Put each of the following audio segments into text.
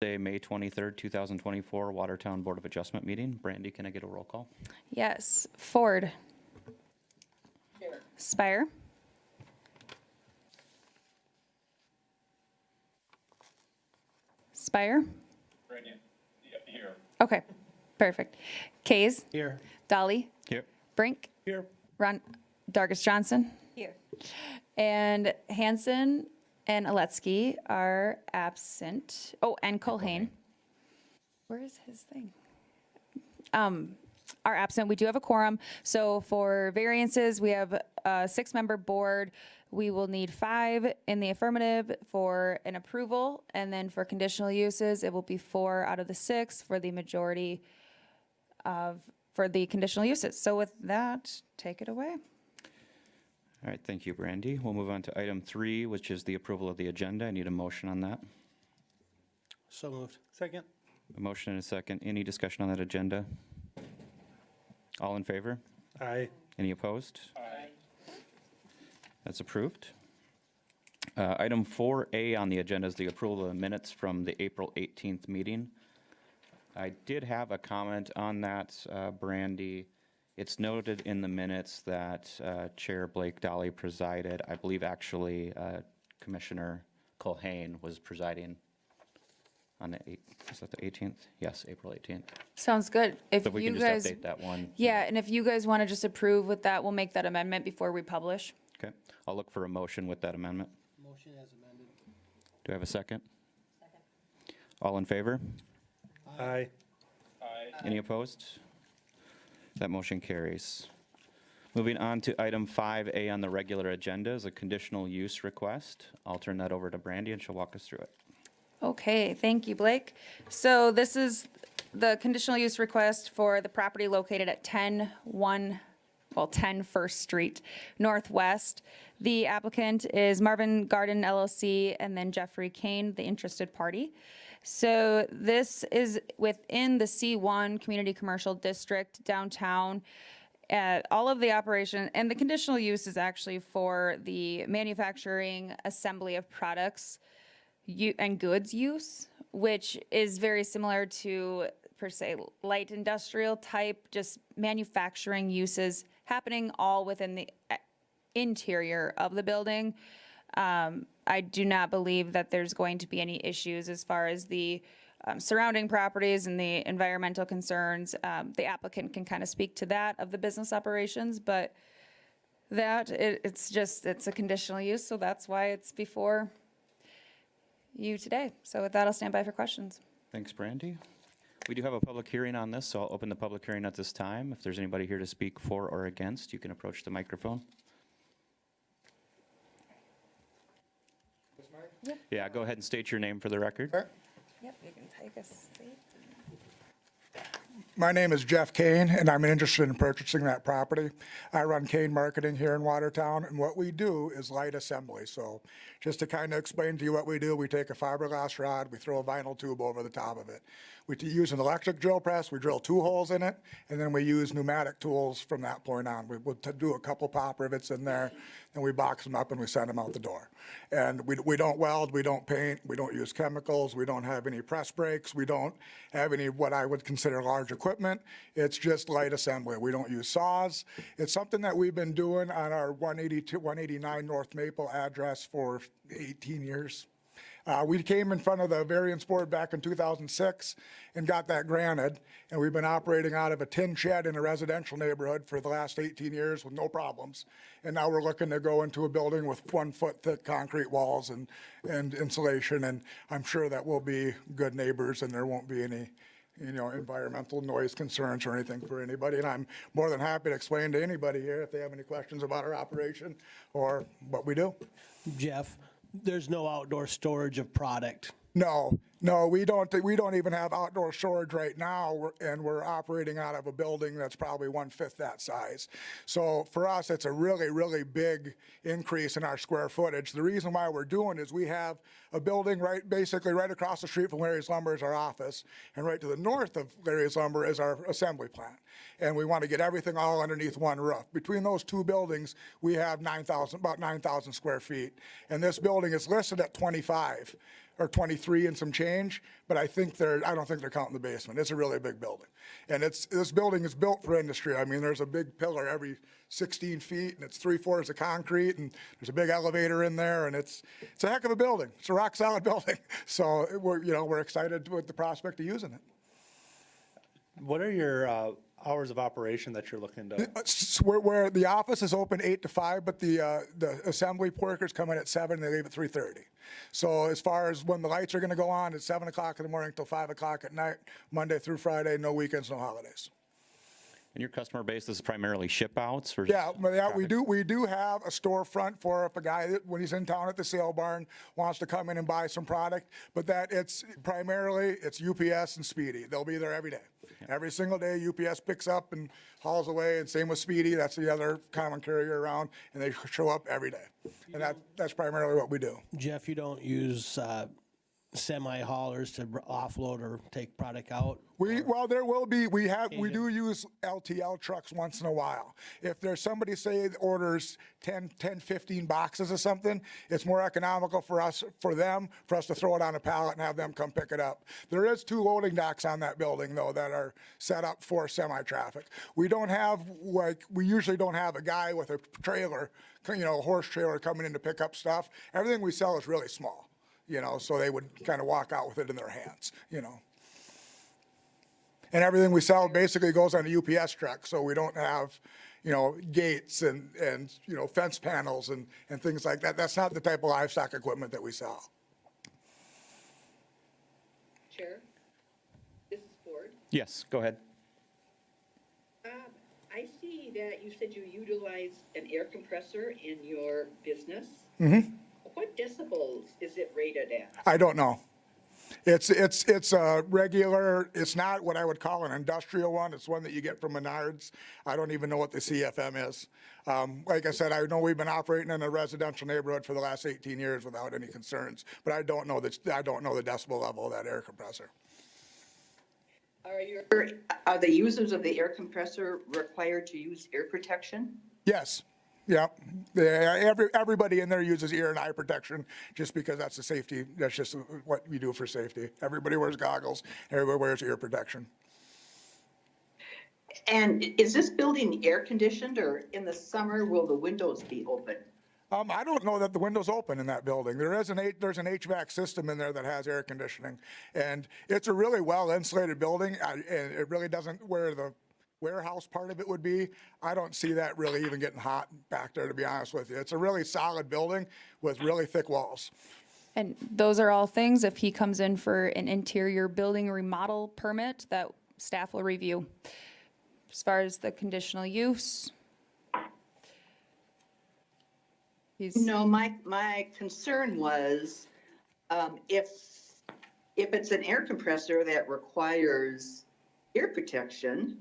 Thursday, May 23rd, 2024, Watertown Board of Adjustment meeting. Brandy, can I get a roll call? Yes. Ford. Spire. Spire. Here. Okay, perfect. Kays. Here. Dolly. Here. Brink. Here. Ron. Dargis Johnson. Here. And Hanson and Aletsky are absent. Oh, and Colhane. Where is his thing? Are absent. We do have a quorum. So for variances, we have a 6-member board. We will need 5 in the affirmative for an approval. And then for conditional uses, it will be 4 out of the 6 for the majority for the conditional uses. So with that, take it away. All right, thank you, Brandy. We'll move on to item 3, which is the approval of the agenda. I need a motion on that. So moved. Second. A motion and a second. Any discussion on that agenda? All in favor? Aye. Any opposed? That's approved. Item 4A on the agenda is the approval of the minutes from the April 18th meeting. I did have a comment on that, Brandy. It's noted in the minutes that Chair Blake Dolly presided. I believe actually Commissioner Colhane was presiding on the 8th. Is that the 18th? Yes, April 18th. Sounds good. If So we you can guys, just update that one. yeah, and if you guys want to just approve with that, we'll make that amendment before we publish. Okay, I'll look for a motion with that amendment. Motion as amended. Do I have a second? Second. All in favor? Aye. Any opposed? That motion carries. Moving on to item 5A on the regular agenda is a conditional use request. I'll turn that over to Brandy and she'll walk us through it. Okay, thank you, Blake. So this is the conditional use request for the property located at 10 First Street Northwest. The applicant is Marvin Garden LLC and then Jeffrey Kane, the interested party. So this is within the C1 Community Commercial District downtown. All of the operation, and the conditional use is actually for the manufacturing, assembly of products and goods use, which is very similar to, per se, light industrial type, just manufacturing uses happening all within the interior of the building. I do not believe that there's going to be any issues as far as the surrounding properties and the environmental concerns. The applicant can kind of speak to that of the business operations, but it's a conditional use, so that's why it's before you today. So with that, I'll stand by for questions. Thanks, Brandy. We do have a public hearing on this, so I'll open the public hearing at this time. If there's anybody here to speak for or against, you can approach the microphone. Yeah, go ahead and state your name for the record. Sure. Yep, you can take a seat. My name is Jeff Kane, and I'm interested in purchasing that property. I run Kane Marketing here in Watertown, and what we do is light assembly. So just to kind of explain to you what we do, we take a fiberglass rod, we throw a vinyl tube over the top of it. We use an electric drill press, we drill 2 holes in it, and then we use pneumatic tools from that point on. We'll do a couple pop rivets in there, and we box them up and we send them out the door. And we don't weld, we don't paint, we don't use chemicals, we don't have any press brakes, we don't have any what I would consider large equipment. It's just light assembly. We don't use saws. It's something that we've been doing on our 189 North Maple address for 18 years. We came in front of the variance board back in 2006 and got that granted, and we've been operating out of a tin shed in a residential neighborhood for the last 18 years with no problems. And now we're looking to go into a building with 1-foot thick concrete walls and insulation, and I'm sure that we'll be good neighbors and there won't be any environmental noise concerns or anything for anybody. And I'm more than happy to explain to anybody here if they have any questions about our operation or what we do. Jeff, there's no outdoor storage of product. No, we don't even have outdoor storage right now, and we're operating out of a building that's probably 1/5 that size. So for us, it's a really, really big increase in our square footage. The reason why we're doing is we have a building basically right across the street from Larry's Lumber is our office, and right to the north of Larry's Lumber is our assembly plant. And we want to get everything all underneath one roof. Between those 2 buildings, we have about 9,000 square feet, and this building is listed at 25. or 23 and some change, but I don't think they're counting the basement. It's a really big building. And this building is built for industry. I mean, there's a big pillar every 16 feet, and it's 3/4 of concrete, and there's a big elevator in there, and it's a heck of a building. It's a rock solid building. So we're excited with the prospect of using it. What are your hours of operation that you're looking to? Where the office is open 8 to 5, but the assembly workers come in at 7, they leave at 3:30. So as far as when the lights are going to go on, it's 7 o'clock in the morning till 5 o'clock at night, Monday through Friday, no weekends, no holidays. And your customer base is primarily ship outs? For Yeah, we do have a storefront for if a guy, when he's in town at the sale barn, wants to come in and buy some product, but it's UPS and Speedy. They'll be there every day. Every single day, UPS picks up and hauls away, and same with Speedy. That's the other common carrier around, and they show up every day. And that's primarily what we do. Jeff, you don't use semi-haulers to offload or take product out? We do use LTL trucks once in a while. If there's somebody, say, that orders 10, 15 boxes of something, it's more economical for us to throw it on a pallet and have them come pick it up. There is 2 loading docks on that building, though, that are set up for semi-traffic. We usually don't have a guy with a trailer, a horse trailer coming in to pick up stuff. Everything we sell is really small. So they would kind of walk out with it in their hands, And everything we sell basically goes on a UPS truck, so we don't have, gates and fence panels and things like that. That's not the type of livestock equipment that we sell. Chair, this is Ford. Yes, go ahead. I see that you said you utilize an air compressor in your business. Mm-hmm. What decibels is it rated at? I don't know. It's a regular, it's not what I would call an industrial one. It's one that you get from Menards. I don't even know what the CFM is. Like I said, I know we've been operating in a residential neighborhood for the last 18 years without any concerns, but I don't know the decibel level of that air compressor. Are the users of the air compressor required to use ear protection? Yes. Yeah. Everybody in there uses ear and eye protection just because that's the safety. That's just what we do for safety. Everybody wears goggles. Everybody wears ear protection. And is this building air conditioned, or in the summer will the windows be open? I don't know that the window's open in that building. There's an HVAC system in there that has air conditioning, and it's a really well insulated building. And it really doesn't, where the warehouse part of it would be, I don't see that really even getting hot back there, to be honest with you. It's a really solid building with really thick walls. And those are all things, if he comes in for an interior building remodel permit, that staff will review. As far as the conditional use, No, my concern was if it's an air compressor that requires air protection,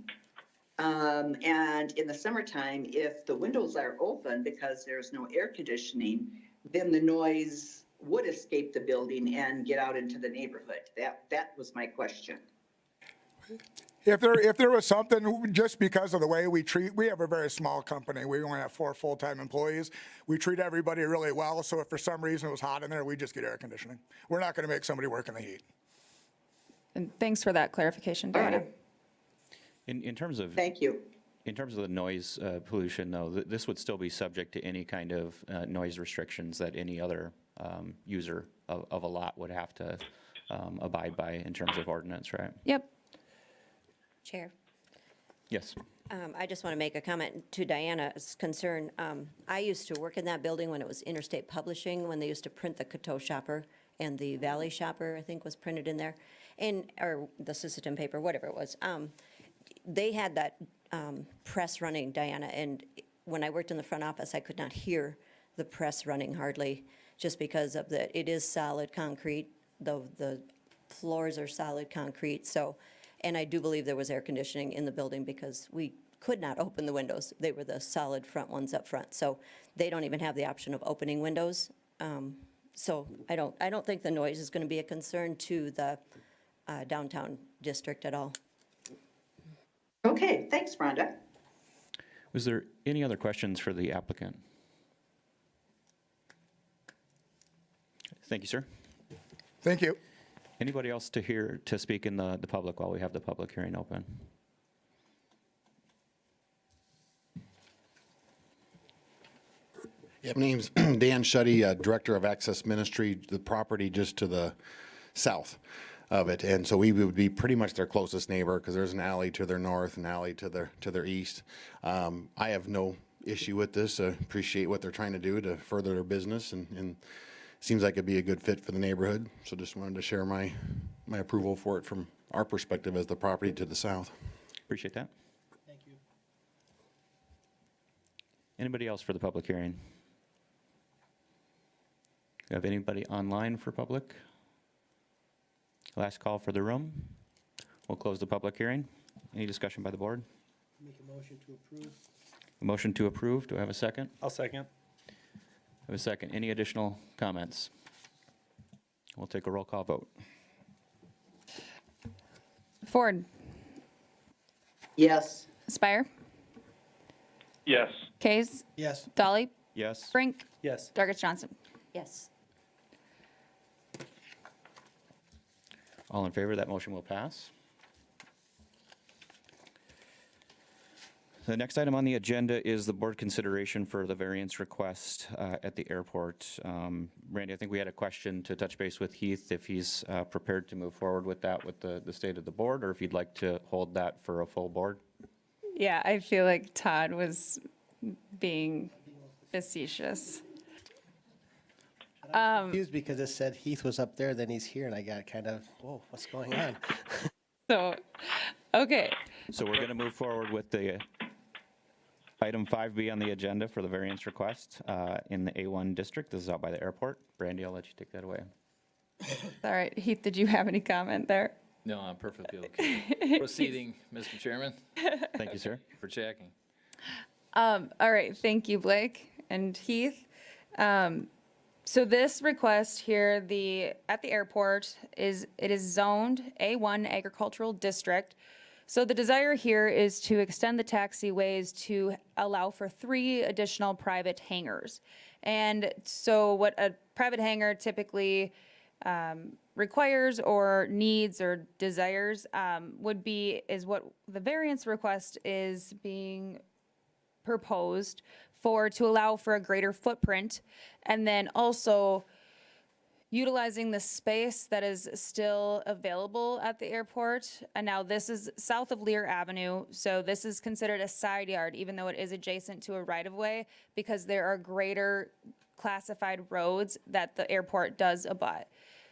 and in the summertime, if the windows are open because there's no air conditioning, then the noise would escape the building and get out into the neighborhood. That was my question. If there was something, just because of the way we have a very small company. We only have 4 full-time employees. We treat everybody really well. So if for some reason it was hot in there, we just get air conditioning. We're not going to make somebody work in the heat. and thanks for that clarification, Diana. In terms of Thank you. In terms of the noise pollution, though, this would still be subject to any kind of noise restrictions that any other user of a lot would have to abide by in terms of ordinance, right? Yep. Chair, Yes. I just want to make a comment to Diana's concern. I used to work in that building when it was Interstate Publishing, when they used to print the Coteau Shopper, and the Valley Shopper, I think, was printed in there, or the Sisseton paper, whatever it was. They had that press running, Diana, and when I worked in the front office, I could not hear the press running hardly, just because of it is solid concrete, the floors are solid concrete, so, and I do believe there was air conditioning in the building because we could not open the windows. They were the solid front ones up front, so they don't even have the option of opening windows. So I don't think the noise is going to be a concern to the downtown district at all. Okay, thanks, Rhonda. Was there any other questions for the applicant? Thank you, sir. Thank you. Anybody else to speak in the public while we have the public hearing open? Yeah, my name's Dan Shuddy, Director of Access Ministry, the property just to the south of it. And so we would be pretty much their closest neighbor because there's an alley to their north, an alley to their east. I have no issue with this. I appreciate what they're trying to do to further their business and seems like it'd be a good fit for the neighborhood. So just wanted to share my approval for it from our perspective as the property to the south. Appreciate that. Thank you. Anybody else for the public hearing? Have anybody online for public? Last call for the room. We'll close the public hearing. Any discussion by the board? Make a motion to approve. A motion to approve. Do I have a second? I'll second. I have a second. Any additional comments? We'll take a roll call vote. Ford, Yes. Spire, Yes. Kays, Yes. Dolly, Yes. Brink, Yes. Dargis Johnson. Yes. All in favor, that motion will pass. The next item on the agenda is the board consideration for the variance request at the airport. Randy, I think we had a question to touch base with Heath, if he's prepared to move forward with that with the state of the board, or if you'd like to hold that for a full board. Yeah, I feel like Todd was being facetious. Confused because it said Heath was up there, then he's here, and I got kind of, whoa, what's going on? So, okay, So we're going to move forward with the item 5B on the agenda for the variance request in the A1 district. This is out by the airport. Brandy, I'll let you take that away. all right. Heath, did you have any comment there? No, I'm perfectly okay. Proceeding, Mr. Chairman, Thank you, sir. for checking. All right, thank you, Blake and Heath. So this request here, at the airport, it is zoned A1 agricultural district. So the desire here is to extend the taxiways to allow for 3 additional private hangars. And so what a private hangar typically requires or needs or desires is what the variance request is being proposed for, to allow for a greater footprint, and then also utilizing the space that is still available at the airport. And now this is south of Lear Avenue, so this is considered a side yard, even though it is adjacent to a right-of-way, because there are greater classified roads that the airport does abut.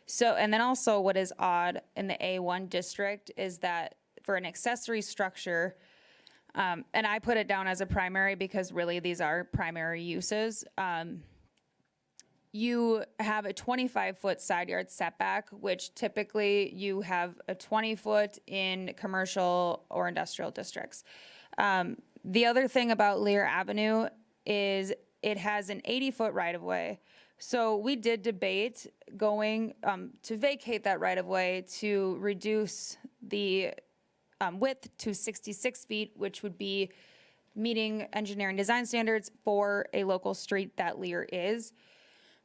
So, and then also what is odd in the A1 district is that for an accessory structure, and I put it down as a primary because really these are primary uses. You have a 25-foot side yard setback, which typically you have a 20-foot in commercial or industrial districts. The other thing about Lear Avenue is it has an 80-foot right-of-way. So we did debate going to vacate that right-of-way to reduce the width to 66 feet, which would be meeting engineering design standards for a local street that Lear is.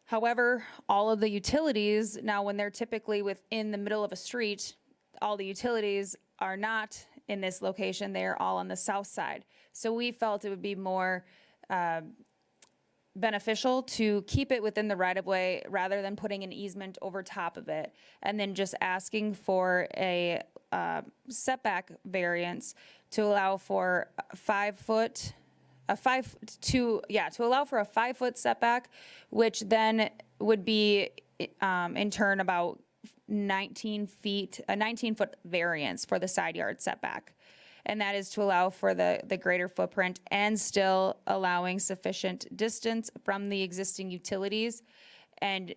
However, all of the utilities, now when they're typically within the middle of a street, all the utilities are not in this location, they're all on the south side. So we felt it would be more beneficial to keep it within the right-of-way rather than putting an easement over top of it, and then just asking for a setback variance to allow for to allow for a 5-foot setback, which then would be in turn about 19 feet, a 19-foot variance for the side yard setback. And that is to allow for the greater footprint and still allowing sufficient distance from the existing utilities. And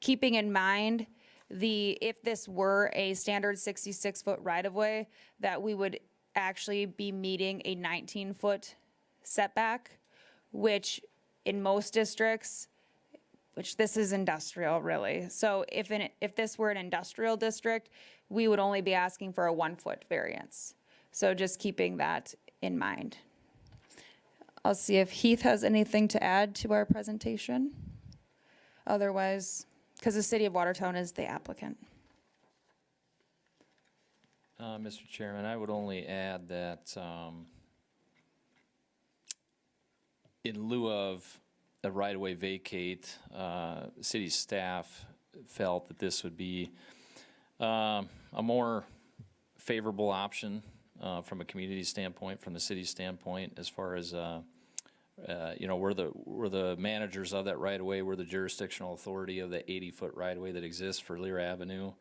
keeping in mind, if this were a standard 66-foot right-of-way, that we would actually be meeting a 19-foot setback, which in most districts, which this is industrial really. So if this were an industrial district, we would only be asking for a 1-foot variance. So just keeping that in mind. I'll see if Heath has anything to add to our presentation. Otherwise, because the city of Watertown is the applicant. Mr. Chairman, I would only add that in lieu of a right-of-way vacate, city staff felt that this would be a more favorable option from a community standpoint, from the city standpoint, as far as we're the managers of that right-of-way. We're the jurisdictional authority of the 80-foot right-of-way that exists for Lear Avenue.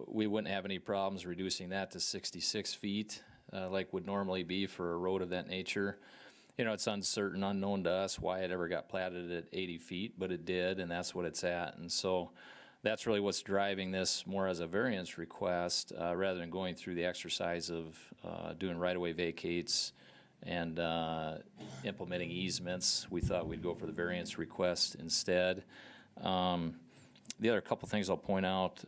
We wouldn't have any problems reducing that to 66 feet, like would normally be for a road of that nature. It's uncertain, unknown to us why it ever got platted at 80 feet, but it did, and that's what it's at. And so that's really what's driving this more as a variance request, rather than going through the exercise of doing right-of-way vacates and implementing easements. We thought we'd go for the variance request instead. The other couple things I'll point out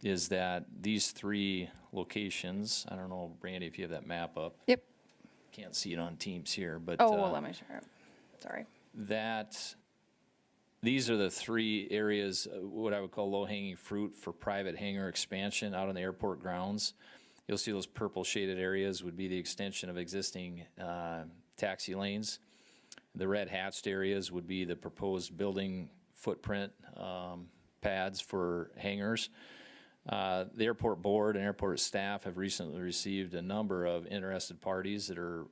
is that these 3 locations, I don't know, Brandy, if you have that map up. Yep. Can't see it on Teams here, but Oh, well, let me share it. Sorry. These are the 3 areas, what I would call low-hanging fruit for private hangar expansion out on the airport grounds. You'll see those purple shaded areas would be the extension of existing taxi lanes. The red hatched areas would be the proposed building footprint pads for hangars. The airport board and airport staff have recently received a number of interested parties that are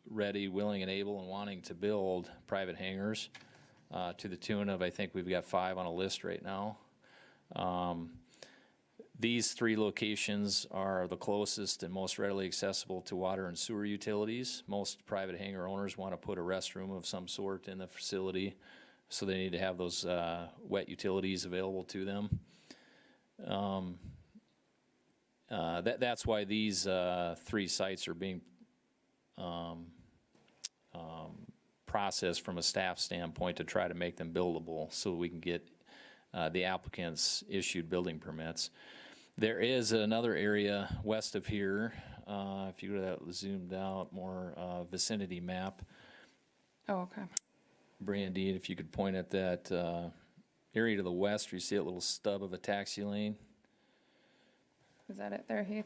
ready, willing, and able and wanting to build private hangars to the tune of, I think we've got 5 on a list right now. These 3 locations are the closest and most readily accessible to water and sewer utilities. Most private hangar owners want to put a restroom of some sort in the facility, so they need to have those wet utilities available to them. That's why these 3 sites are being processed from a staff standpoint to try to make them buildable so we can get the applicants issued building permits. There is another area west of here, if you go to that zoomed out more vicinity map. Oh, okay. Brandy, if you could point at that area to the west where you see that little stub of a taxi lane. Is that it there, Heath?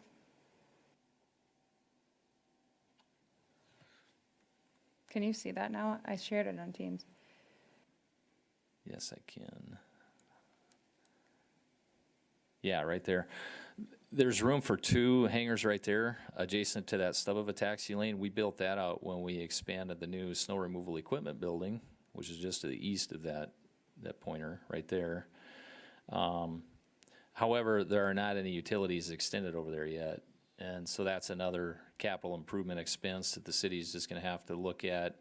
Can you see that now? I shared it on Teams. Yes, I can. Yeah, right there. There's room for 2 hangars right there adjacent to that stub of a taxi lane. We built that out when we expanded the new snow removal equipment building, which is just to the east of that pointer right there. However, there are not any utilities extended over there yet. And so that's another capital improvement expense that the city's just going to have to look at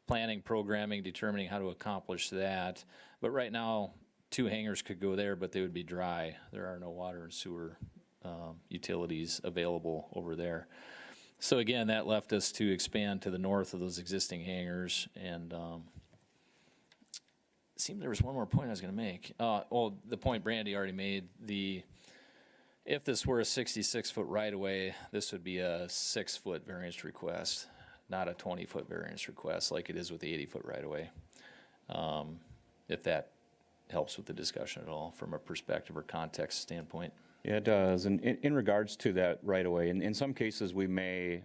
planning, programming, determining how to accomplish that. But right now, 2 hangars could go there, but they would be dry. There are no water and sewer utilities available over there. So again, that left us to expand to the north of those existing hangars. And it seemed there was one more point I was going to make. The point Brandy already made. If this were a 66-foot right-of-way, this would be a 6-foot variance request, not a 20-foot variance request like it is with the 80-foot right-of-way. If that helps with the discussion at all from a perspective or context standpoint. Yeah, it does. And in regards to that right-of-way, in some cases, we may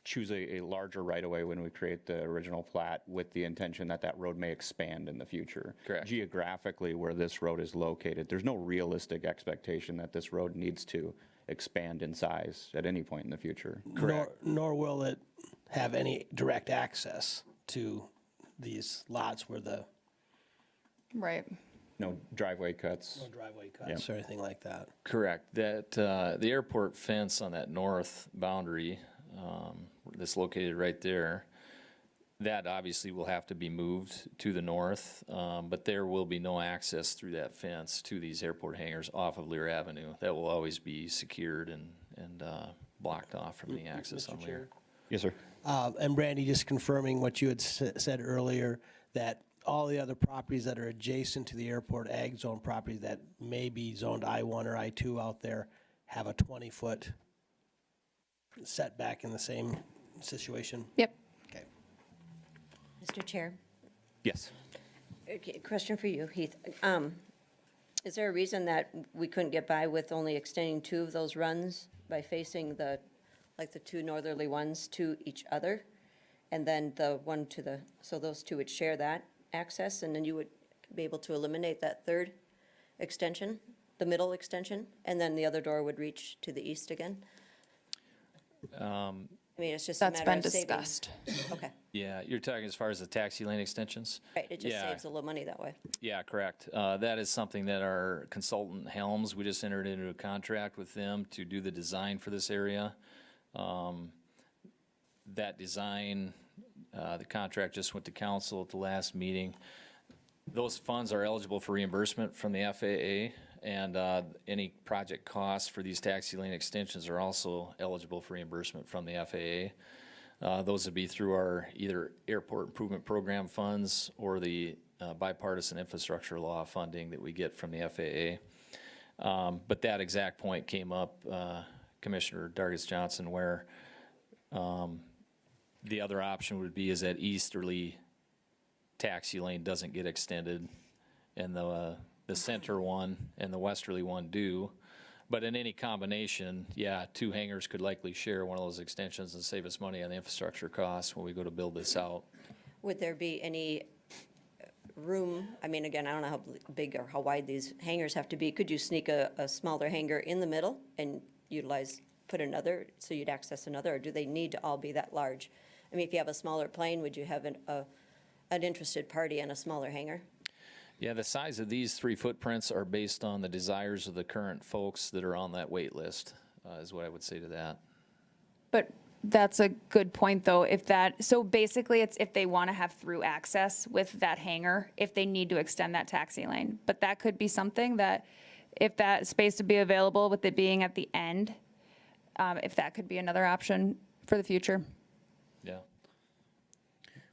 choose a larger right-of-way when we create the original plat with the intention that that road may expand in the future. Correct. Geographically, where this road is located, there's no realistic expectation that this road needs to expand in size at any point in the future. Nor will it have any direct access to these lots where the Right. No driveway cuts. no driveway cuts or anything like that. Correct. That the airport fence on that north boundary that's located right there, that obviously will have to be moved to the north, but there will be no access through that fence to these airport hangars off of Lear Avenue. That will always be secured and blocked off from the access on Lear. Yes, sir. And Brandy, just confirming what you had said earlier, that all the other properties that are adjacent to the airport ag zone properties that may be zoned I-1 or I-2 out there have a 20-foot setback in the same situation? Yep. Okay. Mr. Chair, Yes. Okay, question for you, Heath. Is there a reason that we couldn't get by with only extending 2 of those runs by facing the two northerly ones to each other? And then the one to the, so those 2 would share that access, and then you would be able to eliminate that third extension, the middle extension, and then the other door would reach to the east again? I mean, it's just a That's matter been of saving. discussed. Okay, Yeah, you're talking as far as the taxi lane extensions? right, it just Yeah. saves a little money that way. Yeah, correct. That is something that our consultant Helms, we just entered into a contract with them to do the design for this area. That design, the contract just went to council at the last meeting. Those funds are eligible for reimbursement from the FAA, and any project costs for these taxi lane extensions are also eligible for reimbursement from the FAA. Those would be through our either airport improvement program funds or the bipartisan infrastructure law funding that we get from the FAA. But that exact point came up, Commissioner Dargis Johnson, where the other option would be is that easterly taxi lane doesn't get extended, and the center one and the westerly one do. But in any combination, yeah, 2 hangars could likely share one of those extensions and save us money on the infrastructure costs when we go to build this out. Would there be any room, I mean, again, I don't know how big or how wide these hangars have to be. Could you sneak a smaller hangar in the middle and put another, so you'd access another, or do they need to all be that large? I mean, if you have a smaller plane, would you have an interested party in a smaller hangar? Yeah, the size of these 3 footprints are based on the desires of the current folks that are on that wait list, is what I would say to that. But that's a good point, though. So basically, it's if they want to have through access with that hangar, if they need to extend that taxi lane. But that could be something that, if that space would be available with it being at the end, if that could be another option for the future. Yeah.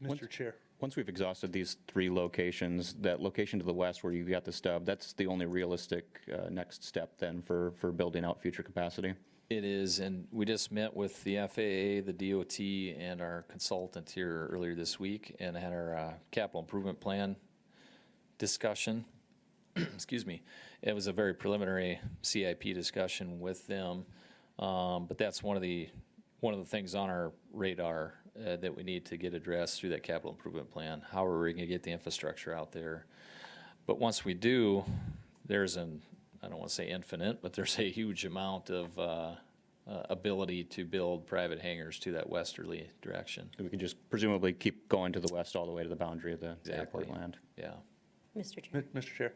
Mr. Chair. Once we've exhausted these 3 locations, that location to the west where you got the stub, that's the only realistic next step then for building out future capacity? It is, and we just met with the FAA, the DOT, and our consultant here earlier this week, and had our capital improvement plan discussion. Excuse me. It was a very preliminary CIP discussion with them, but that's one of the things on our radar that we need to get addressed through that capital improvement plan. How are we going to get the infrastructure out there? But once we do, there's I don't want to say infinite, but there's a huge amount of ability to build private hangars to that westerly direction. We can just presumably keep going to the west all the way to the boundary of the airport land. Yeah. Mr. Chair. Mr. Chair.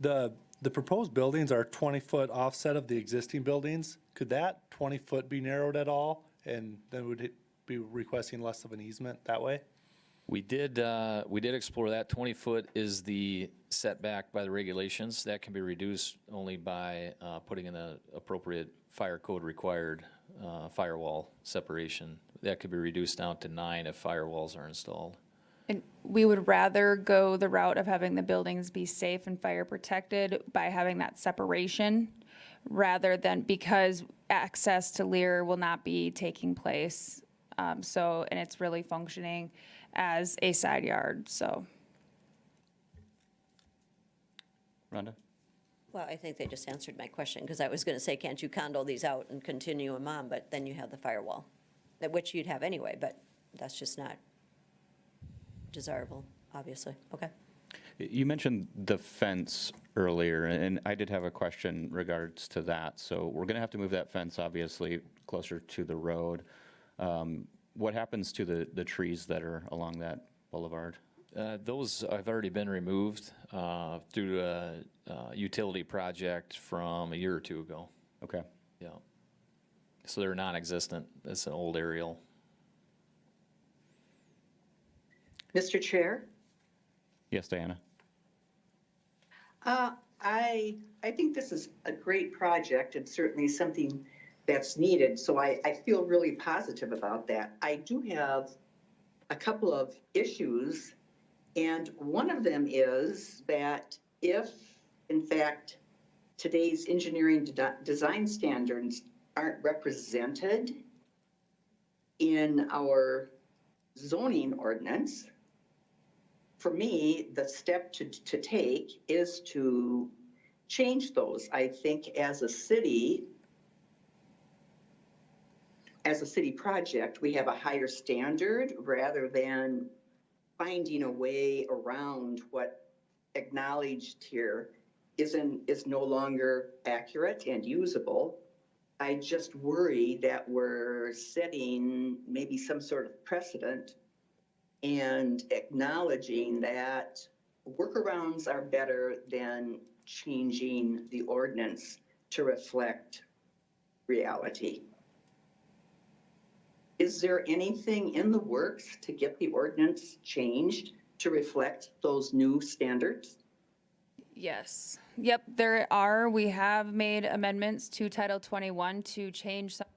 The proposed buildings are 20-foot offset of the existing buildings. Could that 20-foot be narrowed at all? And then would it be requesting less of an easement that way? We did explore that. 20-foot is the setback by the regulations. That can be reduced only by putting in an appropriate fire code required firewall separation. That could be reduced down to 9 if firewalls are installed. And we would rather go the route of having the buildings be safe and fire protected by having that separation, rather than, because access to Lear will not be taking place. And it's really functioning as a side yard, so. Rhonda? Well, I think they just answered my question, because I was going to say, can't you condo these out and continue them on, but then you have the firewall, which you'd have anyway, but that's just not desirable, obviously. Okay. You mentioned the fence earlier, and I did have a question regards to that. So we're going to have to move that fence, obviously, closer to the road. What happens to the trees that are along that boulevard? Those have already been removed through a utility project from a year or 2 ago. Okay. Yeah. So they're non-existent. It's an old aerial. Mr. Chair? Yes, Diana? I think this is a great project and certainly something that's needed, so I feel really positive about that. I do have a couple of issues, and one of them is that if, in fact, today's engineering design standards aren't represented in our zoning ordinance for me, the step to take is to change those. I think as a city project, we have a higher standard rather than finding a way around what acknowledged here is no longer accurate and usable. I just worry that we're setting maybe some sort of precedent and acknowledging that workarounds are better than changing the ordinance to reflect reality. Is there anything in the works to get the ordinance changed to reflect those new standards? Yes. Yep, there are. We have made amendments to Title 21 to change some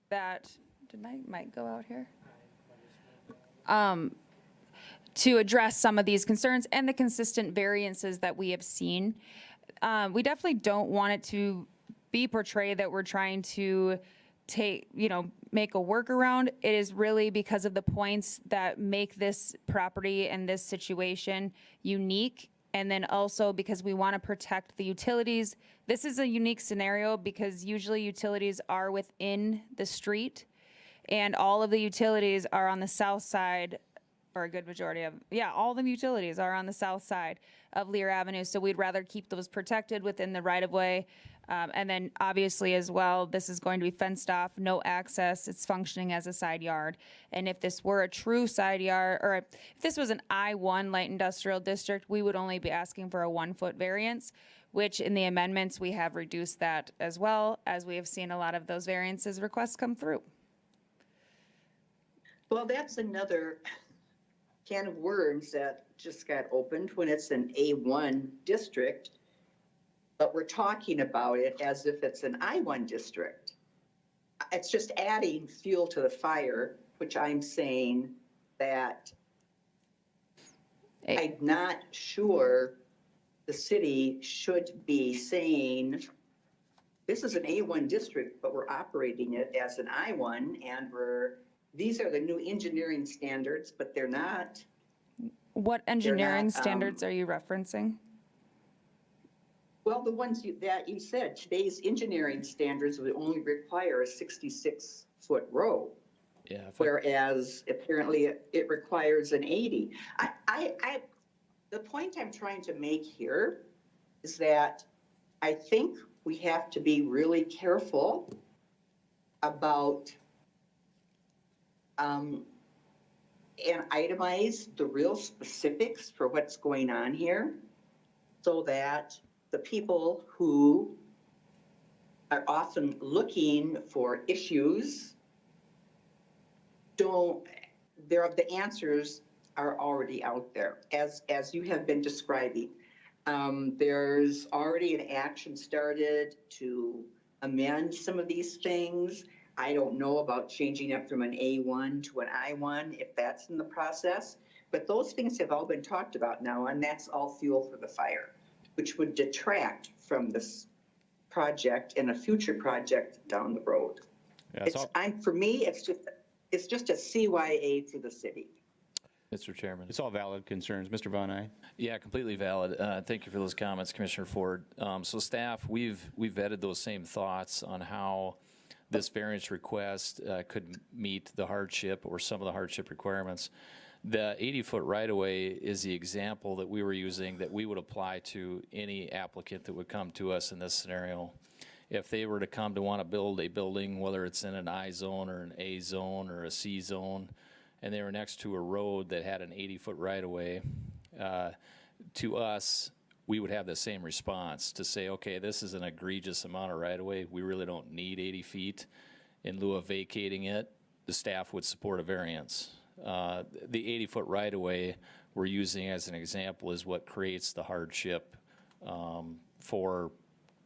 that, did my mic go out here? To address some of these concerns and the consistent variances that we have seen. We definitely don't want it to be portrayed that we're trying to make a workaround. It is really because of the points that make this property and this situation unique. And then also because we want to protect the utilities. This is a unique scenario because usually utilities are within the street and all of the utilities are on the south side, or a good majority of, all the utilities are on the south side of Lear Avenue. So we'd rather keep those protected within the right of way. And then obviously as well, this is going to be fenced off, no access, it's functioning as a side yard. And if this were a true side yard, or if this was an I-1 light industrial district, we would only be asking for a 1-foot variance, which in the amendments, we have reduced that as well, as we have seen a lot of those variances requests come through. Well, that's another can of worms that just got opened when it's an A1 district, but we're talking about it as if it's an I1 district. It's just adding fuel to the fire, which I'm saying that I'm not sure the city should be saying, this is an A1 district, but we're operating it as an I1, and these are the new engineering standards, but they're not. What engineering standards are you referencing? Well, the ones that you said, today's engineering standards would only require a 66-foot row. Yeah. Whereas apparently it requires an 80. The point I'm trying to make here is that I think we have to be really careful about and itemize the real specifics for what's going on here so that the people who are often looking for issues the answers are already out there, as you have been describing. There's already an action started to amend some of these things. I don't know about changing it from an A1 to an I1, if that's in the process, but those things have all been talked about now, and that's all fuel for the fire, which would detract from this project and a future project down the road. Yeah, so For me, it's just a CYA for the city. Mr. Chairman. it's all valid concerns. Mr. Von Eyck? Yeah, completely valid. Thank you for those comments, Commissioner Ford. So staff, we've vetted those same thoughts on how this variance request could meet the hardship or some of the hardship requirements. The 80-foot right-of-way is the example that we were using that we would apply to any applicant that would come to us in this scenario. If they were to come to want to build a building, whether it's in an I zone or an A zone or a C zone, and they were next to a road that had an 80-foot right-of-way, to us, we would have the same response to say, okay, this is an egregious amount of right-of-way. We really don't need 80 feet. In lieu of vacating it, the staff would support a variance. The 80-foot right-of-way we're using as an example is what creates the hardship for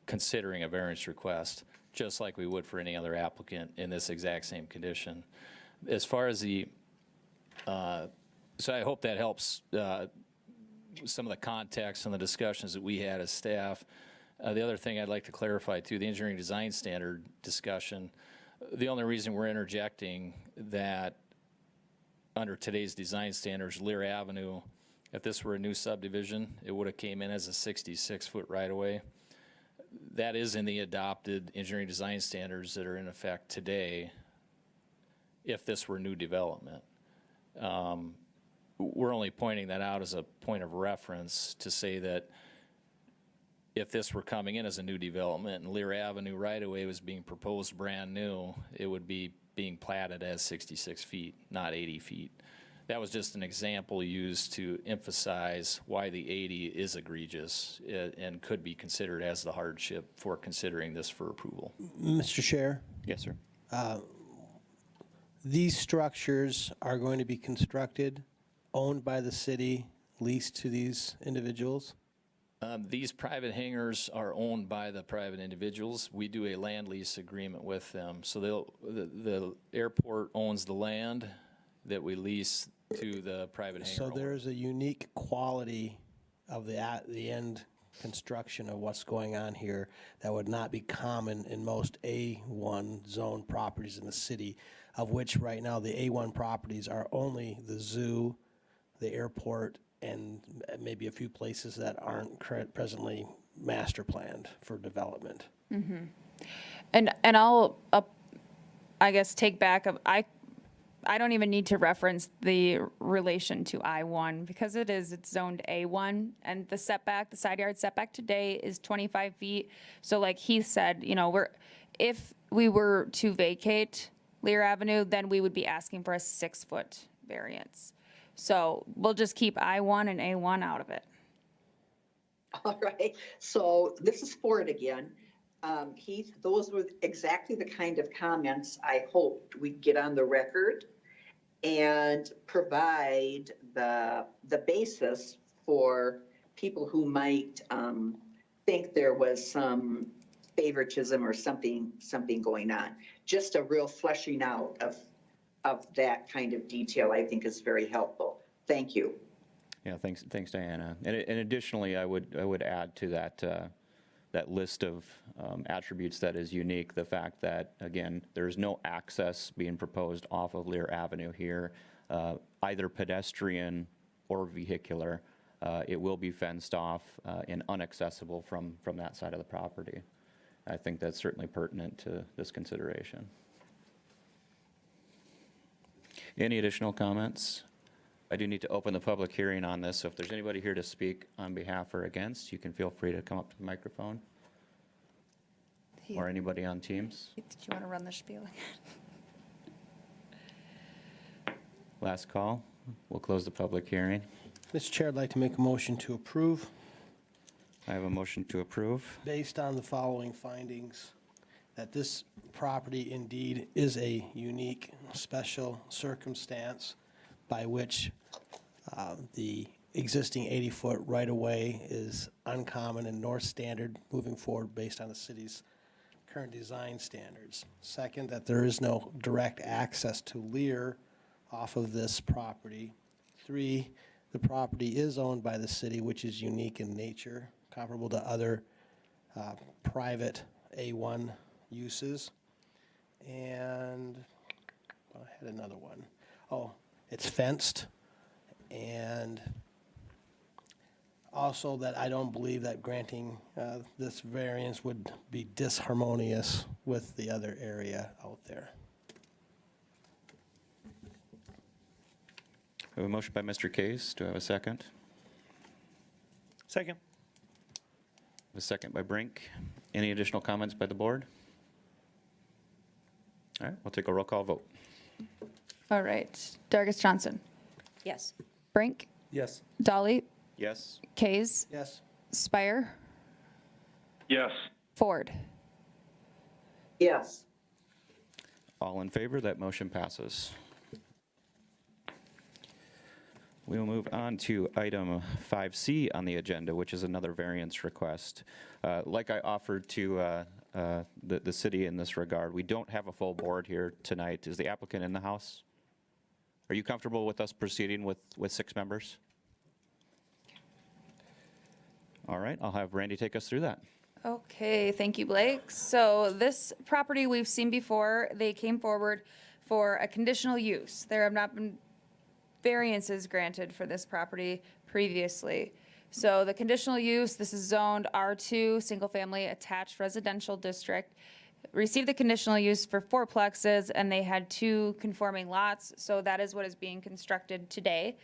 considering a variance request, just like we would for any other applicant in this exact same condition. As far as the so I hope that helps some of the context and the discussions that we had as staff. The other thing I'd like to clarify too, the engineering design standard discussion, the only reason we're interjecting that under today's design standards, Lear Avenue, if this were a new subdivision, it would have came in as a 66-foot right-of-way. That is in the adopted engineering design standards that are in effect today if this were new development. We're only pointing that out as a point of reference to say that if this were coming in as a new development and Lear Avenue right-of-way was being proposed brand new, it would be being platted as 66 feet, not 80 feet. That was just an example used to emphasize why the 80 is egregious and could be considered as the hardship for considering this for approval. Mr. Chair, Yes, sir. these structures are going to be constructed, owned by the city, leased to these individuals? These private hangars are owned by the private individuals. We do a land lease agreement with them. So the airport owns the land that we lease to the private hangar So owner. there is a unique quality of the end construction of what's going on here that would not be common in most A1 zone properties in the city, of which right now the A1 properties are only the zoo, the airport, and maybe a few places that aren't presently master planned for development. And I'll, I guess, take back of, I don't even need to reference the relation to I-1 because it's zoned A1 and the setback, the side yard setback today is 25 feet. So like Heath said, if we were to vacate Lear Avenue, then we would be asking for a 6-foot variance. So we'll just keep I-1 and A1 out of it. All right, so this is Ford again. Heath, those were exactly the kind of comments I hoped we'd get on the record and provide the basis for people who might think there was some favoritism or something going on. Just a real fleshing out of that kind of detail, I think, is very helpful. Thank you. Yeah, thanks, Diana. And additionally, I would add to that list of attributes that is unique, the fact that, again, there's no access being proposed off of Lear Avenue here, either pedestrian or vehicular. It will be fenced off and inaccessible from that side of the property. I think that's certainly pertinent to this consideration. Any additional comments? I do need to open the public hearing on this, so if there's anybody here to speak on behalf or against, you can feel free to come up to the microphone, or anybody on Teams. Did you want to run the spiel? Last call. We'll close the public hearing. Mr. Chair, I'd like to make a motion to approve I have a motion to approve. based on the following findings, that this property indeed is a unique, special circumstance by which the existing 80-foot right-of-way is uncommon and north standard moving forward based on the city's current design standards. Second, that there is no direct access to Lear off of this property. 3, the property is owned by the city, which is unique in nature, comparable to other private A1 uses. And I had another one. Oh, it's fenced. And also that I don't believe that granting this variance would be disharmonious with the other area out there. We have a motion by Mr. Case. Do I have a second? Second. A second by Brink. Any additional comments by the board? All right, we'll take a roll call vote. All right. Dargis Johnson, Yes. Brink, Yes. Dolly, Yes. Kays, Yes. Spire, Yes. Ford. Yes. All in favor, that motion passes. We will move on to item 5C on the agenda, which is another variance request. Like I offered to the city in this regard, we don't have a full board here tonight. Is the applicant in the house? Are you comfortable with us proceeding with 6 members? All right, I'll have Randy take us through that. Okay, thank you, Blake. So this property we've seen before, they came forward for a conditional use. There have not been variances granted for this property previously. So the conditional use, this is zoned R2, single-family attached residential district, received the conditional use for fourplexes, and they had 2 conforming lots, so that is what is being constructed today.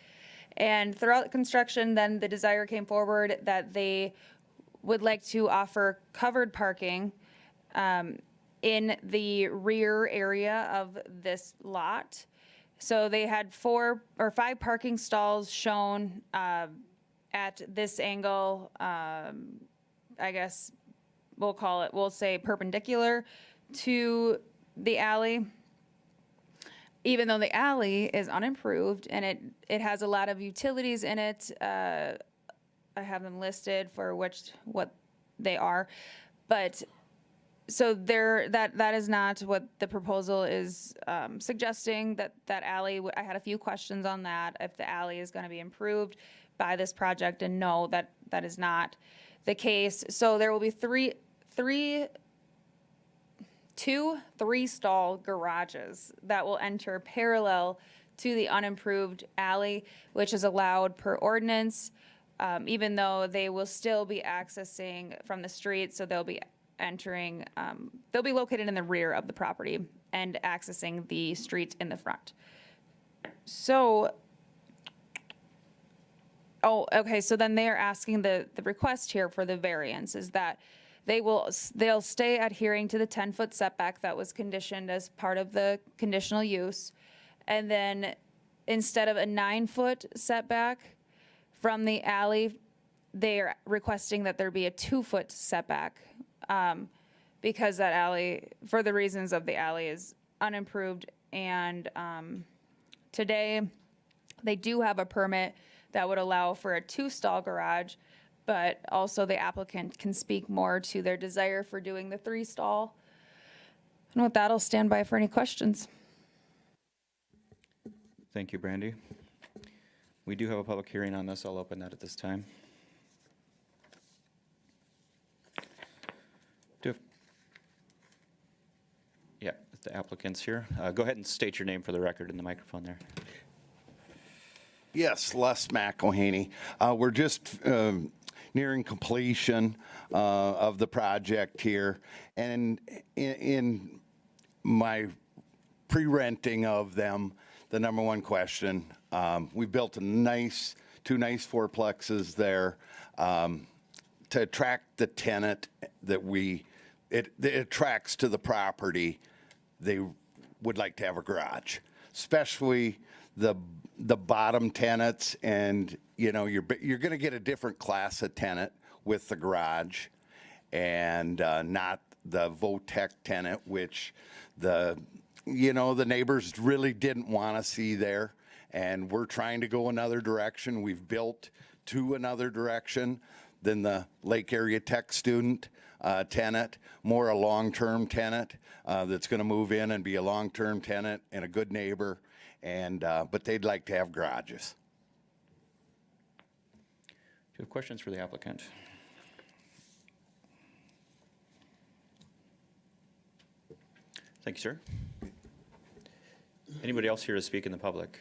And throughout construction, then the desire came forward that they would like to offer covered parking in the rear area of this lot. So they had 4 or 5 parking stalls shown at this angle, I guess we'll say perpendicular to the alley. Even though the alley is unimproved and it has a lot of utilities in it, I have them listed for what they are, but so that is not what the proposal is suggesting. That alley, I had a few questions on that, if the alley is going to be improved by this project, and no, that is not the case. So there will be two 3-stall garages that will enter parallel to the unimproved alley, which is allowed per ordinance, even though they will still be accessing from the street, so they'll be entering, they'll be located in the rear of the property and accessing the street in the front. So, okay, so then they are asking the request here for the variance is that they'll stay adhering to the 10-foot setback that was conditioned as part of the conditional use. And then instead of a 9-foot setback from the alley, they are requesting that there be a 2-foot setback, because that alley, for the reasons of the alley, is unimproved. And today, they do have a permit that would allow for a 2-stall garage, but also the applicant can speak more to their desire for doing the 3-stall. And with that, I'll stand by for any questions. Thank you, Brandy. We do have a public hearing on this. I'll open that at this time. Yeah, the applicant's here. Go ahead and state your name for the record in the microphone there. Yes, Les McElhaney. We're just nearing completion of the project here. And in my pre-renting of them, the number one question, we built two nice fourplexes there to attract the tenant that it attracts to the property. They would like to have a garage, especially the bottom tenants, and you're going to get a different class of tenant with the garage, and not the Votech tenant, which the neighbors really didn't want to see there. And we're trying to go another direction. We've built to another direction than the Lake Area Tech student tenant, more a long-term tenant that's going to move in and be a long-term tenant and a good neighbor. And but they'd like to have garages. Do you have questions for the applicant? Thank you, sir. Anybody else here to speak in the public?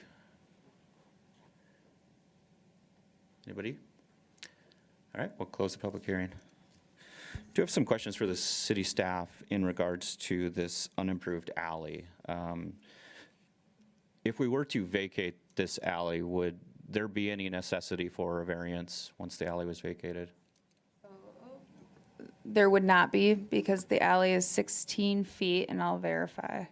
Anybody? All right, we'll close the public hearing. Do you have some questions for the city staff in regards to this unimproved alley? If we were to vacate this alley, would there be any necessity for a variance once the alley was vacated? There would not be, because the alley is 16 feet, and I'll verify.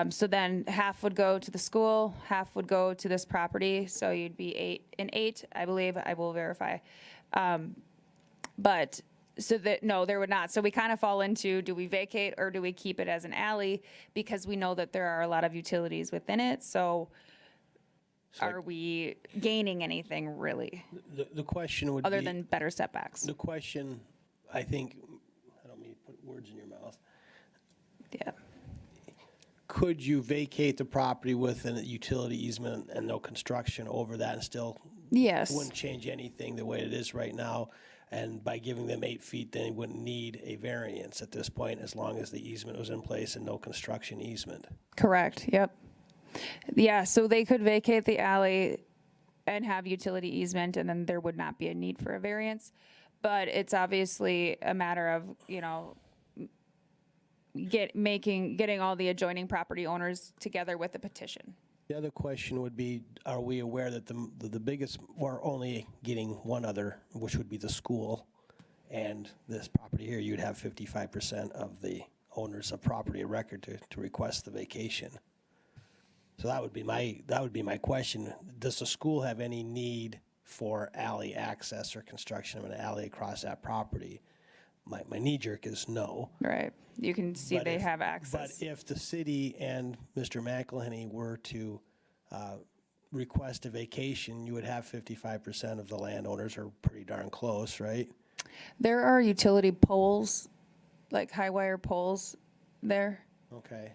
So then half would go to the school, half would go to this property, so you'd be 8 and 8, I believe. I will verify. But so that, no, there would not. So we kind of fall into, do we vacate or do we keep it as an alley? Because we know that there are a lot of utilities within it, so are we gaining anything really, The question would be. other than better setbacks? The question, I think, I don't mean to put words in your mouth. Yeah. Could you vacate the property with a utility easement and no construction over that and still? Yes. Wouldn't change anything the way it is right now. And by giving them 8 feet, they wouldn't need a variance at this point, as long as the easement was in place and no construction easement. Correct, yep. Yeah, so they could vacate the alley and have utility easement, and then there would not be a need for a variance. But it's obviously a matter of, you know, getting all the adjoining property owners together with a petition. The other question would be, are we aware that the biggest, we're only getting one other, which would be the school, and this property here, you'd have 55% of the owners of property of record to request the vacation. So that would be my question. Does the school have any need for alley access or construction of an alley across that property? My knee jerk is no. Right. You can see But they if- have access. But if the city and Mr. McElhenney were to request a vacation, you would have 55% of the landowners, are pretty darn close, right? There are utility poles, like high wire poles there. Okay.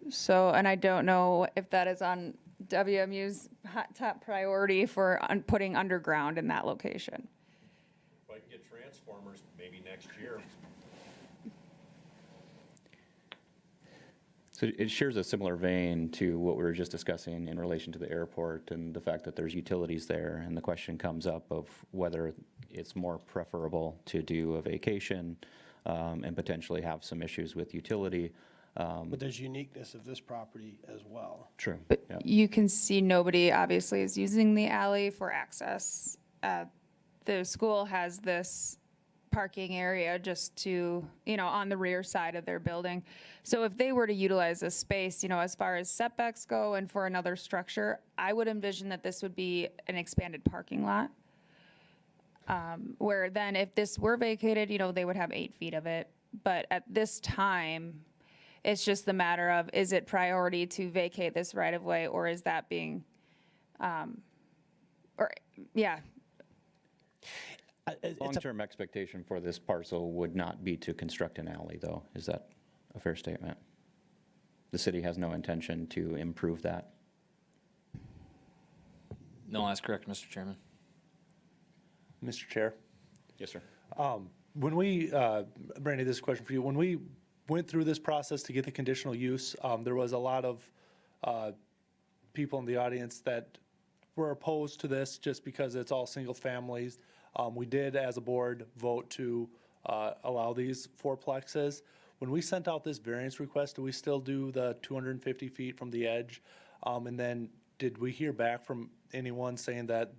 So, and I don't know if that is on WMU's top priority for putting underground in that location. If I can get transformers, maybe next year. So it shares a similar vein to what we were just discussing in relation to the airport and the fact that there's utilities there. And the question comes up of whether it's more preferable to do a vacation and potentially have some issues with utility. But there's uniqueness of this property as well. True. But Yeah. you can see nobody obviously is using the alley for access. The school has this parking area just to, you know, on the rear side of their building. So if they were to utilize this space, you know, as far as setbacks go and for another structure, I would envision that this would be an expanded parking lot. Where then if this were vacated, you know, they would have 8 feet of it. But at this time, it's just the matter of, is it priority to vacate this right of way, or is that being, yeah. It's a Long-term expectation for this parcel would not be to construct an alley, though. Is that a fair statement? The city has no intention to improve that. No, that's correct, Mr. Chairman. Mr. Chair. Yes, sir. When we, Brandy, this is a question for you. When we went through this process to get the conditional use, there was a lot of people in the audience that were opposed to this just because it's all single families. We did, as a board, vote to allow these fourplexes. When we sent out this variance request, do we still do the 250 feet from the edge? And then did we hear back from anyone saying that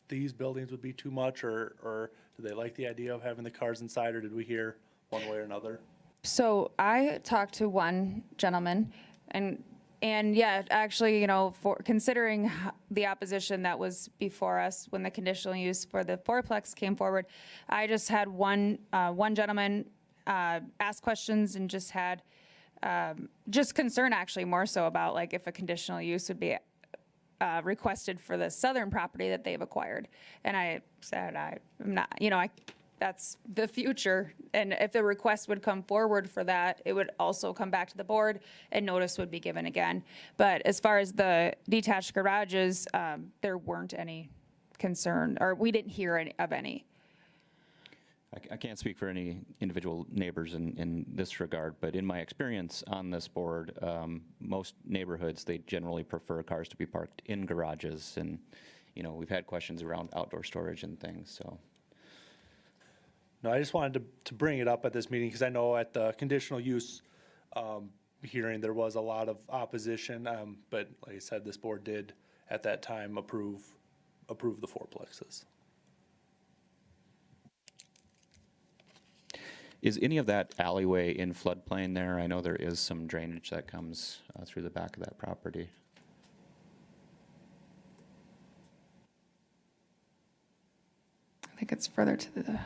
these buildings would be too much, or do they like the idea of having the cars inside, or did we hear one way or another? So I talked to one gentleman, and yeah, actually, you know, for considering the opposition that was before us when the conditional use for the fourplex came forward, I just had one gentleman ask questions and just had just concern, actually, more so about like if a conditional use would be requested for the southern property that they've acquired. And I said, I'm not, you know, that's the future. And if the request would come forward for that, it would also come back to the board and notice would be given again. But as far as the detached garages, there weren't any concern, or we didn't hear of any. I can't speak for any individual neighbors in this regard, but in my experience on this board, most neighborhoods, they generally prefer cars to be parked in garages. And, you know, we've had questions around outdoor storage and things, so. No, I just wanted to bring it up at this meeting because I know at the conditional use hearing, there was a lot of opposition. But like I said, this board did at that time approve the fourplexes. Is any of that alleyway in floodplain there? I know there is some drainage that comes through the back of that property. I think it's further to the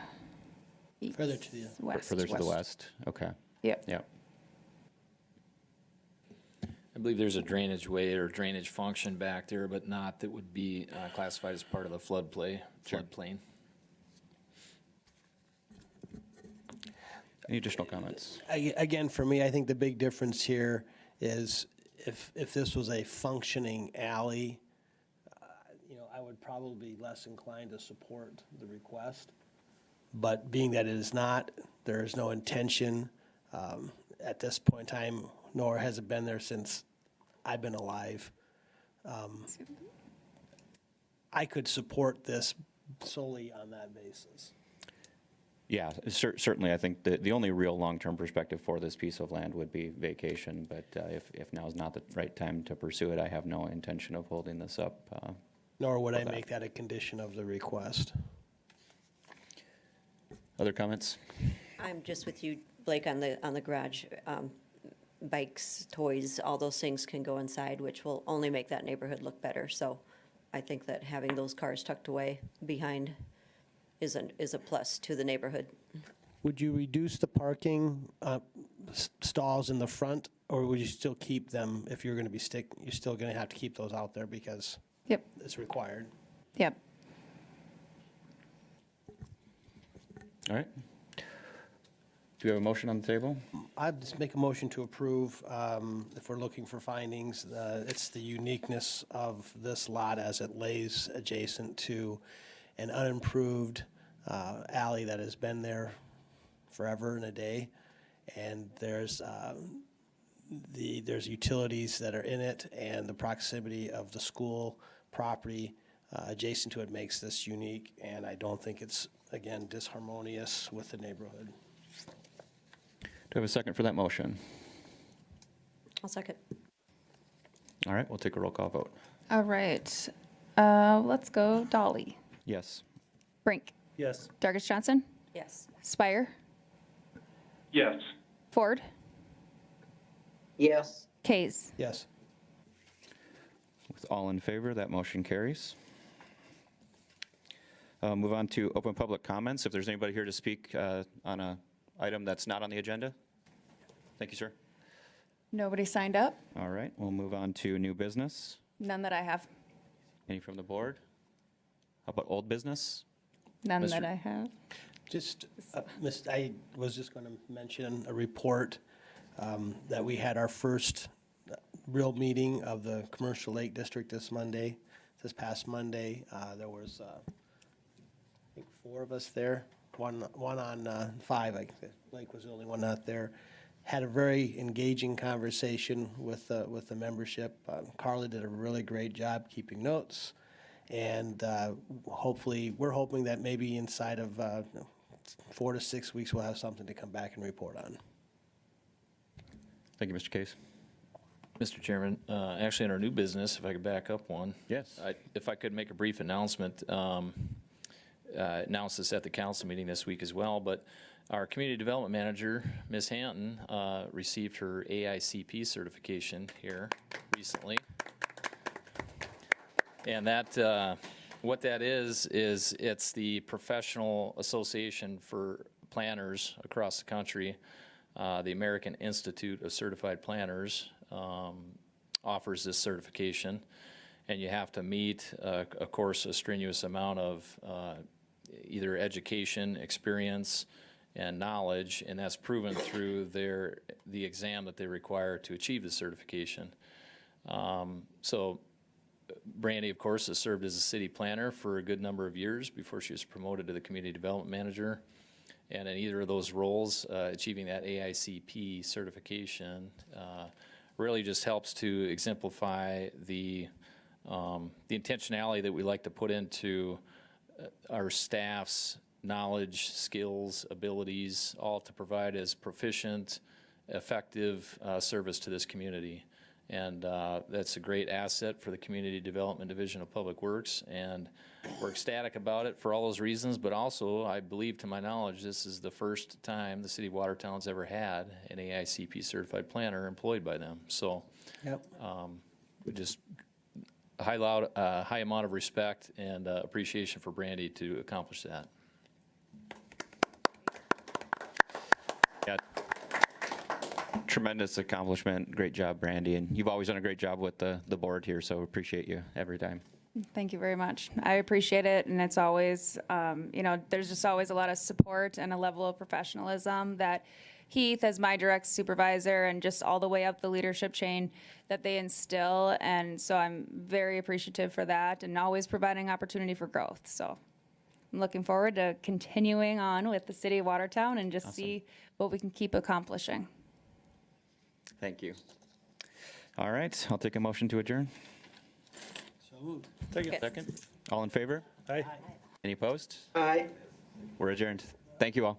east. Further to the west. Further to the west? Okay. Yep. Yep. I believe there's a drainage way or drainage function back there, but not that would be classified as part of the floodplain. Any additional comments? Again, for me, I think the big difference here is if this was a functioning alley, you know, I would probably be less inclined to support the request. But being that it is not, there is no intention at this point in time, nor has it been there since I've been alive. I could support this solely on that basis. Yeah, certainly, I think the only real long-term perspective for this piece of land would be vacation, but if now is not the right time to pursue it, I have no intention of holding this up. Nor would I make that a condition of the request. Other comments? I'm just with you, Blake, on the garage. Bikes, toys, all those things can go inside, which will only make that neighborhood look better. So I think that having those cars tucked away behind is a plus to the neighborhood. Would you reduce the parking stalls in the front, or would you still keep them if you're going to be you're still going to have to keep those out there because Yep, it's required? yep. All right. Do we have a motion on the table? I'd just make a motion to approve, if we're looking for findings. It's the uniqueness of this lot as it lays adjacent to an unimproved alley that has been there forever and a day. And there's utilities that are in it, and the proximity of the school property adjacent to it makes this unique. And I don't think it's, again, disharmonious with the neighborhood. Do we have a second for that motion? I'll second. All right, we'll take a roll call vote. All right, let's go Dolly. Yes. Brink. Yes. Dargis Johnson. Yes. Spire. Yes. Ford. Yes. Kays. Yes. With all in favor, that motion carries. Move on to open public comments. If there's anybody here to speak on a item that's not on the agenda. Thank you, sir. Nobody signed up? All right, we'll move on to new business. None that I have. Any from the board? How about old business? None Mr. that I have. Just, I was just going to mention a report that we had our first real meeting of the Commercial Lake District this past Monday. There was, I think, 4 of us there, one on 5. Blake was the only one not there. Had a very engaging conversation with the membership. Carla did a really great job keeping notes. And hopefully, we're hoping that maybe inside of 4 to 6 weeks, we'll have something to come back and report on. Thank you, Mr. Case. Mr. Chairman, actually, in our new business, if I could back up one. Yes. If I could make a brief announcement, announce this at the council meeting this week as well, but our community development manager, Ms. Hanton, received her AICP certification here recently. And that, what that is it's the Professional Association for Planners across the country. The American Institute of Certified Planners offers this certification, and you have to meet, of course, a strenuous amount of either education, experience, and knowledge, and that's proven through the exam that they require to achieve the certification. So Brandy, of course, has served as a city planner for a good number of years before she was promoted to the community development manager. And in either of those roles, achieving that AICP certification really just helps to exemplify the intentionality that we like to put into our staff's knowledge, skills, abilities, all to provide as proficient, effective service to this community. And that's a great asset for the Community Development Division of Public Works, and we're ecstatic about it for all those reasons, but also, I believe, to my knowledge, this is the first time the city of Watertown's ever had an AICP certified planner employed by them. So, Yep. just a high amount of respect and appreciation for Brandy to accomplish that. Yeah. Tremendous accomplishment. Great job, Brandy. And you've always done a great job with the board here, so appreciate you every time. Thank you very much. I appreciate it, and it's always, there's just always a lot of support and a level of professionalism that Heath, as my direct supervisor, and just all the way up the leadership chain that they instill, and so I'm very appreciative for that, and always providing opportunity for growth. So I'm looking forward to continuing on with the city of Watertown and just see what we can keep accomplishing. Thank you. All right, I'll take a motion to adjourn. Second. All in favor? Aye. Any opposed? Aye. We're adjourned. Thank you all.